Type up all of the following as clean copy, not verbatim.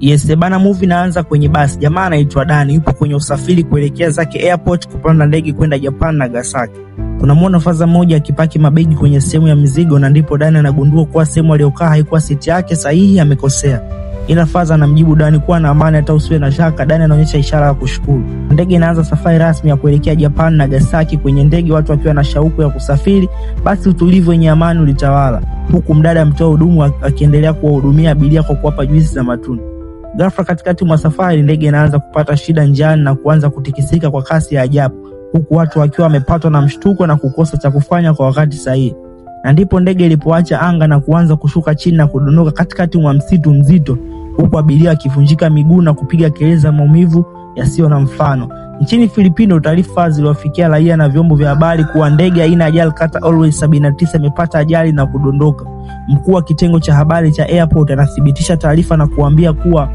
Yes bana, movie inaanza kwenye basi. Jamaa anaitwa Dani yupo kwenye usafiri kuelekea zake airport kupanda ndege kwenda Japan Nagasaki. Tunamwona faza mmoja akipaki mabegi kwenye sehemu ya mizigo, na ndipo Dani anagundua kuwa sehemu aliyokaa haikuwa siti yake sahihi, amekosea. Ila faza anamjibu Dani kuwa na amani, hata usiwe na shaka. Dani anaonyesha ishara ya kushukuru. Ndege inaanza safari rasmi ya kuelekea Japan Nagasaki. Kwenye ndege watu wakiwa na shauku ya kusafiri, basi utulivu wenye amani ulitawala, huku mdada mtoa hudumu akiendelea kuwahudumia abiria kwa kuwapa juisi za matunda. Ghafla katikati mwa safari ndege inaanza kupata shida njiani na kuanza kutikisika kwa kasi ya ajabu, huku watu wakiwa wamepatwa na mshtuko na kukosa cha kufanya kwa wakati sahihi. Na ndipo ndege ilipoacha anga na kuanza kushuka chini na kudondoka katikati mwa msitu mzito, huku abiria wakivunjika miguu na kupiga kelele za maumivu yasiyo na mfano. Nchini Filipino, taarifa ziliwafikia raia na vyombo vya habari kuwa ndege aina ya Jalkata Airways 79 imepata ajali na kudondoka. Mkuu wa kitengo cha habari cha airport anathibitisha taarifa na kuambia kuwa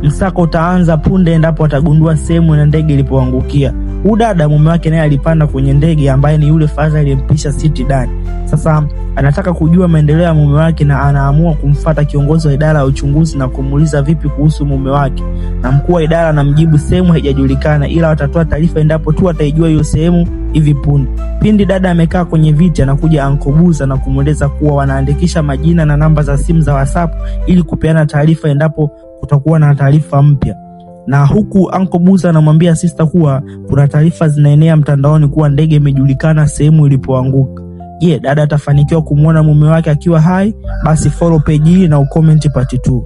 msako utaanza punde endapo atagundua sehemu ya ndege ilipoangukia. Dada mume wake naye alipanda kwenye ndege, ambaye ni yule faza aliyempisha siti Dani. Sasa anataka kujua maendeleo ya mume wake na anaamua kumfuata kiongozi wa idara ya uchunguzi na kumuuliza vipi kuhusu mume wake. Na mkuu wa idara anamjibu sehemu haijajulikana, ila watatoa taarifa endapo tu ataijua hiyo sehemu hivi punde. Pindi dada amekaa kwenye viti, anakuja Uncle Buza na kumueleza kuwa wanaandikisha majina na namba za simu za WhatsApp ili kupeana taarifa endapo kutakuwa na taarifa mpya. Na huku Uncle Buza anamwambia sister kuwa kuna taarifa zinaenea mtandaoni kuwa ndege imejulikana sehemu ilipoanguka. Je, dada atafanikiwa kumwona mume wake akiwa hai? Basi follow page hii na ucomment part 2.